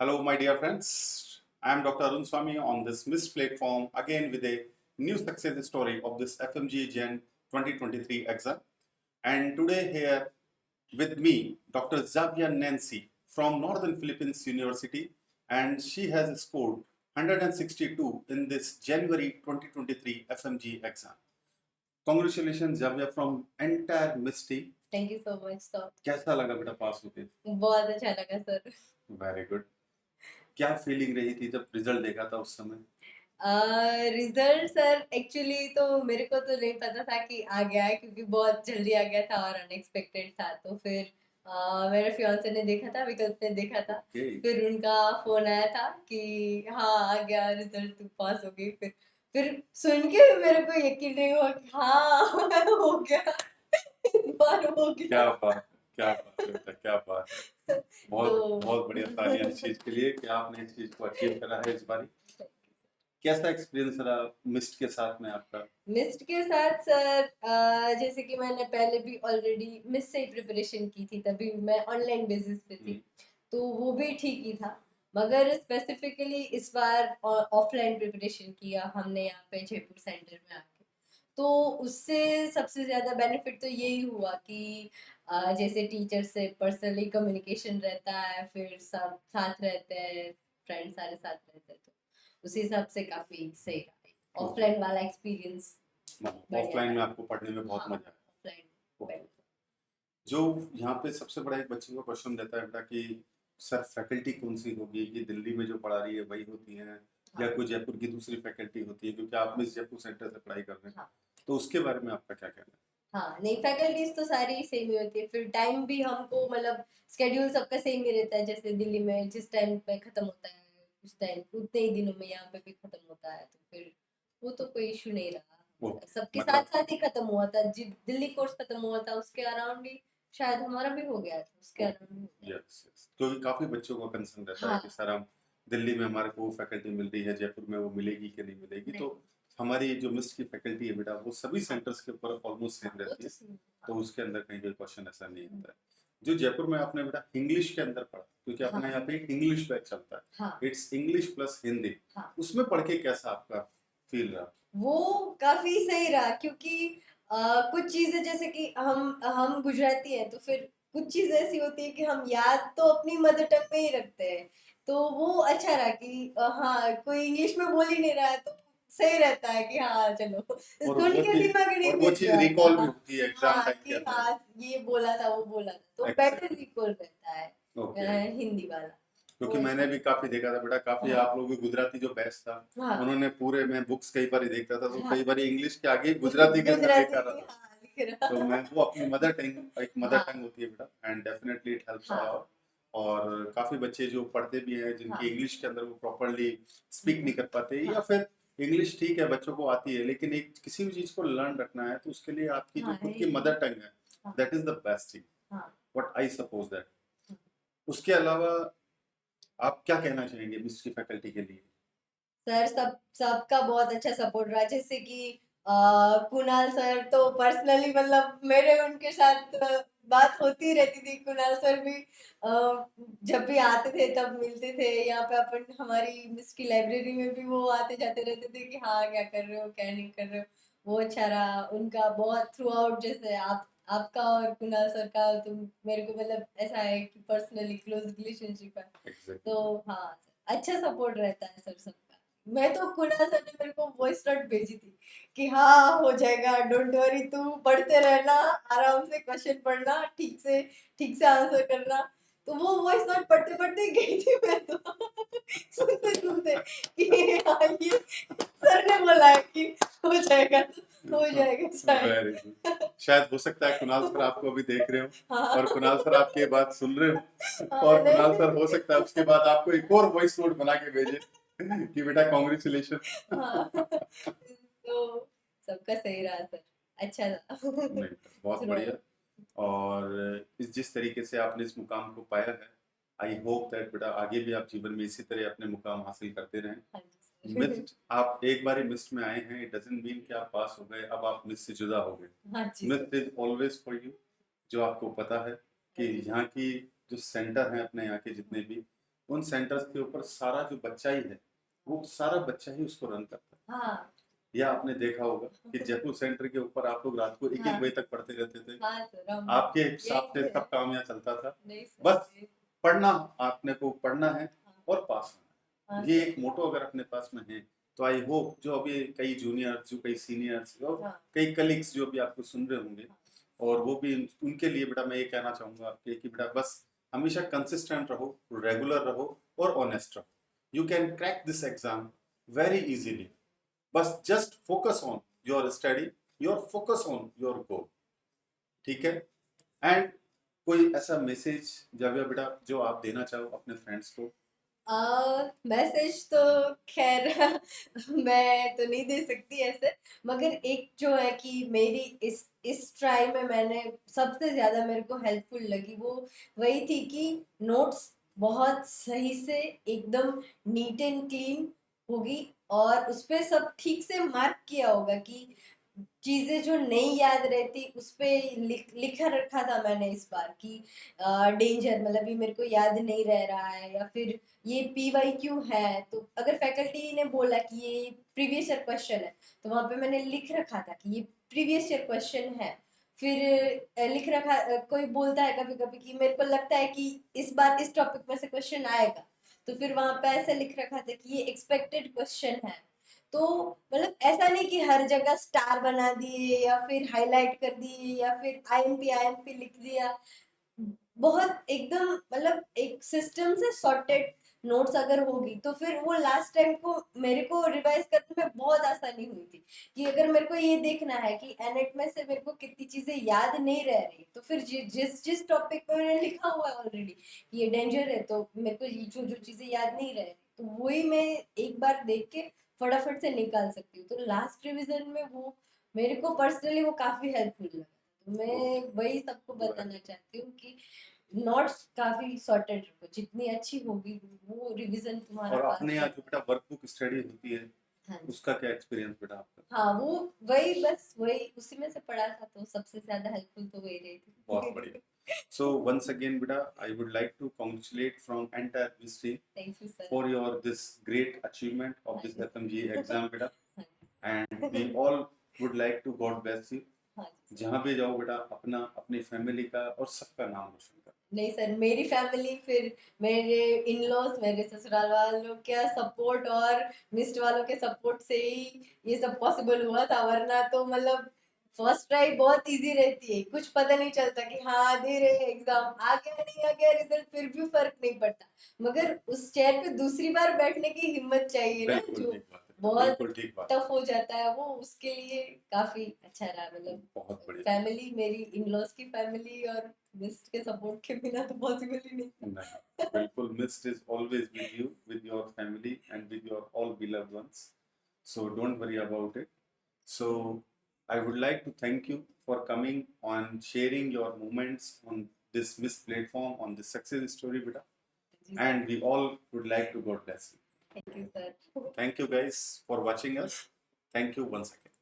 Hello, my dear friends. I am Dr. Arun Swami on this MIST platform again with a new success story of this FMG Gen 2023 exam. And today here with me, Dr. Xavier Nancy from Northern Philippines University, and she has scored 162 in this January 2023 FMG exam. Congratulations, Xavier, from entire MIST team. Thank you so much sir. कैसा लगा बेटा पास होके? बहुत अच्छा लगा sir. Very good. क्या feeling रही थी जब रिजल्ट देखा था उस समय? रिजल्ट सर एक्चुअली तो मेरे को तो नहीं पता था कि आ गया है, क्योंकि बहुत जल्दी आ गया था और अनएक्सपेक्टेड था। तो फिर मेरे फियांसे ने देखा था, विकल्प ने देखा था। Okay. फिर उनका फोन आया था कि हाँ आ गया रिजल्ट, तू पास हो गई। फिर सुन के मेरे को यकीन नहीं हुआ कि हाँ हो गया, इस बार हो गया। क्या बात, क्या बात है बेटा, क्या बात है। बहुत तो बहुत बढ़िया तालियां इस चीज के लिए कि आपने इस चीज को अचीव करा है इस बारी। कैसा एक्सपीरियंस रहा मिस्ट के साथ में आपका? मिस्ट के साथ सर जैसे कि मैंने पहले भी ऑलरेडी मिस्ट से ही प्रिपरेशन की थी, तभी मैं ऑनलाइन बेसिस पे थी, तो वो भी ठीक ही था। मगर स्पेसिफिकली इस बार ऑफलाइन प्रिपरेशन किया हमने यहाँ पे जयपुर सेंटर में आके। तो उससे सबसे ज्यादा बेनिफिट तो यही हुआ कि जैसे टीचर से पर्सनली कम्युनिकेशन रहता है, फिर सब साथ रहते हैं, फ्रेंड सारे साथ रहते हैं, तो उस हिसाब से काफी सही रहा ऑफलाइन वाला एक्सपीरियंस। ऑफलाइन में आपको पढ़ने में बहुत हाँ, मजा आया। ऑफलाइन। जो यहाँ पे सबसे बड़ा एक बच्चे को क्वेश्चन रहता है बेटा कि सर फैकल्टी कौन सी होगी, कि दिल्ली में जो पढ़ा रही है वही होती है या कोई जयपुर की दूसरी फैकल्टी होती है, क्योंकि आप मिस जयपुर सेंटर से पढ़ाई कर रहे हैं। तो उसके बारे में आपका क्या कहना है? हाँ नहीं, फैकल्टीज तो सारी सेम ही होती है। फिर टाइम भी हमको मतलब स्केड्यूल सबका सेम ही रहता है। जैसे दिल्ली में जिस टाइम पे खत्म होता है उस टाइम उतने ही दिनों में यहाँ पे भी खत्म होता है, तो फिर वो तो कोई इशू नहीं रहा। सबके साथ साथ ही खत्म हुआ था। दिल्ली कोर्स खत्म हुआ था उसके अराउंड ही शायद हमारा भी हो गया था, उसके अराउंड। यस यस, क्योंकि काफी बच्चों का कंसर्न रहता है कि सर हम दिल्ली में हमारे को फैकल्टी मिल रही है, जयपुर में वो मिलेगी कि नहीं मिलेगी। तो हमारी जो मिस्ट की फैकल्टी है बेटा वो सभी सेंटर्स के ऊपर ऑलमोस्ट सेम रहती है, तो उसके अंदर कहीं कोई क्वेश्चन ऐसा नहीं आता है। जो जयपुर में आपने बेटा इंग्लिश के अंदर पढ़ा, क्योंकि अपने यहाँ पे इंग्लिश बैच चलता है, इट्स इंग्लिश प्लस हिंदी, उसमें पढ़ के कैसा आपका फील रहा? वो काफी सही रहा, क्योंकि कुछ चीजें जैसे कि हम गुजराती हैं, तो फिर कुछ चीजें ऐसी होती है कि हम याद तो अपनी मदर टंग में ही रखते हैं। तो वो अच्छा रहा कि हाँ कोई इंग्लिश में बोल ही नहीं रहा है, तो सही रहता है कि हाँ चलो सुन के दिमाग नहीं और वो चीज रिकॉल भी होती है एग्जाम हाँ टाइम के कि अंदर। हाँ ये बोला था वो बोला था, तो बेटर रिकॉल रहता है हिंदी वाला। क्योंकि मैंने भी काफी देखा था बेटा, काफी आप लोग भी गुजराती जो बैच था उन्होंने पूरे, मैं बुक्स कई बार ही देखता था, तो कई बार इंग्लिश के आगे गुजराती के अंदर लिखा था। तो मैं वो अपनी मदर टंग, एक मदर टंग होती है बेटा, and definitely it helps a. और काफी बच्चे जो पढ़ते भी हैं जिनकी इंग्लिश के अंदर वो प्रॉपरली स्पीक नहीं कर पाते, या फिर इंग्लिश ठीक है बच्चों को आती है, लेकिन एक किसी भी चीज को लर्न रखना है तो उसके लिए आपकी जो खुद की मदर टंग है that is the best thing, what I suppose that. उसके अलावा आप क्या कहना चाहेंगे मिस्ट्री फैकल्टी के लिए? सर सबका बहुत अच्छा सपोर्ट रहा। जैसे कि कुणाल सर तो पर्सनली मतलब मेरे उनके साथ बात होती रहती थी। कुणाल सर भी जब भी आते थे तब मिलते थे। यहाँ पे अपन हमारी मिस की लाइब्रेरी में भी वो आते जाते रहते थे कि हाँ क्या कर रहे हो क्या नहीं कर रहे हो। वो अच्छा रहा उनका बहुत थ्रू आउट। जैसे आपका और कुणाल सर का तो मेरे को मतलब ऐसा है कि पर्सनली क्लोज रिलेशनशिप है। तो हाँ अच्छा सपोर्ट रहता है सर सबका। मैं तो कुणाल सर ने मेरे को वॉइस नोट भेजी थी कि हाँ हो जाएगा, डोंट वरी, तू पढ़ते रहना, आराम से क्वेश्चन पढ़ना, ठीक से आंसर करना। तो वो वॉइस नोट पढ़ते पढ़ते ही गई थी मैं तो सुनते सुनते कि हाँ ये सर ने बोला है कि हो जाएगा तो हो जाएगा शायद। शायद हो सकता है कुणाल सर आपको अभी देख रहे हो हाँ। और कुणाल सर आपकी ये बात सुन रहे हो, हाँ, और नहीं, कुणाल सर हो सकता है उसके बाद आपको एक और वॉइस नोट बना के भेजे कि बेटा कॉन्ग्रेचुलेशन। हाँ, तो सबका सही रहा सर, अच्छा था। नहीं, बहुत बढ़िया। और जिस तरीके से आपने इस मुकाम को पाया है, आई होप दैट बेटा आगे भी आप जीवन में इसी तरह अपने मुकाम हासिल करते रहें। मिस्ट, आप एक बार ही मिस्ट में आए हैं, इट डजंट मीन कि आप पास हो गए, अब आप मिस्ट से जुदा हो गए। Mist is always for you. जो आपको पता है कि यहाँ की जो सेंटर हैं अपने यहाँ के जितने भी, उन सेंटर्स के ऊपर सारा जो बच्चा ही है, वो सारा बच्चा ही उसको रन करता है। हाँ या आपने देखा होगा कि जयपुर सेंटर के ऊपर आप लोग रात को 1-1 हाँ बजे तक पढ़ते रहते थे। हाँ सर, हम आपके हिसाब यही से है। सब काम यहाँ चलता था। नहीं सर, बस पढ़ना, आपने को पढ़ना है हाँ और पास होना हाँ है। ये सर, एक मोटो अगर अपने पास में है, तो आई होप जो अभी कई जूनियर्स, जो कई सीनियर्स और हाँ कई कलीग्स जो भी आपको सुन रहे होंगे, हाँ और वो भी उनके लिए बेटा मैं ये कहना चाहूंगा आपके कि बेटा बस हमेशा कंसिस्टेंट रहो, रेगुलर रहो और ऑनेस्ट रहो। You can crack this exam very easily. बस just focus on your study, your focus on your goal. ठीक है। एंड कोई ऐसा मैसेज जाविया बेटा जो आप देना चाहो अपने फ्रेंड्स को? मैसेज तो खैर मैं तो नहीं दे सकती ऐसे, मगर एक जो है कि मेरी इस ट्राई में मैंने सबसे ज्यादा मेरे को हेल्पफुल लगी वो वही थी कि नोट्स बहुत सही से एकदम नीट एंड क्लीन होगी, और उस पे सब ठीक से मार्क किया होगा कि चीजें जो नहीं याद रहती उस पे लिखा रखा था मैंने इस बार की डेंजर, मतलब ये मेरे को याद नहीं रह रहा है, या फिर ये PYQ है तो अगर फैकल्टी ने बोला कि ये प्रीवियस ईयर क्वेश्चन है तो वहां पे मैंने लिख रखा था कि ये प्रीवियस ईयर क्वेश्चन है। फिर लिख रखा कोई बोलता है कभी कभी कि मेरे को लगता है कि इस बार इस टॉपिक में से क्वेश्चन आएगा, तो फिर वहां पे ऐसे लिख रखा था कि ये एक्सपेक्टेड क्वेश्चन है। तो मतलब ऐसा नहीं कि हर जगह स्टार बना दिए या फिर हाईलाइट कर दिए या फिर IMP लिख दिया, बहुत एकदम मतलब एक सिस्टम से सॉर्टेड नोट्स अगर होगी तो फिर वो लास्ट टाइम को मेरे को रिवाइज करने में बहुत आसानी हुई थी कि अगर मेरे को ये देखना है कि एनेट में से मेरे को कितनी चीजें याद नहीं रह रही, तो फिर जिस जिस टॉपिक पे मैंने लिखा हुआ है ऑलरेडी ये डेंजर है तो मेरे को ये जो जो चीजें याद नहीं रह रही तो वही मैं एक बार देख के फटाफट से निकाल सकती हूँ, तो लास्ट रिविजन में वो मेरे को पर्सनली वो काफी हेल्पफुल लगा। तो मैं वही सबको बताना चाहती हूँ कि नोट्स काफी सॉर्टेड रखो, जितनी अच्छी होगी वो रिवीजन तुम्हारा और फास्ट अपने यहाँ जो होगा। बेटा वर्कबुक स्टडी होती है, हाँ जी। उसका क्या एक्सपीरियंस बेटा आपका? हाँ वो वही बस वही उसी में से पढ़ा था तो सबसे ज्यादा हेल्पफुल तो वही रही बहुत थी। बढ़िया। So once again, Bida, I would like to congratulate from entire Vistry thank you sir. for your this great achievement of this हाँ FMGA exam, Bida. हाँ And we all would like to God bless you. हाँ जी sir. जहाँ भी जाओ बेटा अपना, अपनी family का और सबका नाम रोशन कर। नहीं सर, मेरी फैमिली फिर मेरे इन लॉज मेरे ससुराल वालों का सपोर्ट और मिस्टर वालों के सपोर्ट से ही ये सब पॉसिबल हुआ था, वरना तो मतलब फर्स्ट ट्राई बहुत इजी रहती है, कुछ पता नहीं चलता कि हाँ दे रहे हैं एग्जाम, आ गया नहीं आ गया रिजल्ट फिर भी फर्क नहीं पड़ता, मगर उस चेयर पे दूसरी बार बैठने की हिम्मत चाहिए ना, बिल्कुल जो ठीक बात है, बहुत बिल्कुल ठीक बात है। टफ हो जाता है वो, उसके लिए काफी अच्छा रहा, मतलब बहुत बढ़िया। फैमिली मेरी इन लॉज की फैमिली और मिस्ट के सपोर्ट के बिना तो पॉसिबल ही नहीं था। नहीं, बिल्कुल mist is always with you, with your family and with your all beloved ones. So don't worry about it. So I would like to thank you for coming on, sharing your moments on this Miss platform, on this success story, beta. And we all would like to God bless you. Thank you sir. Thank you guys for watching us. Thank you once again.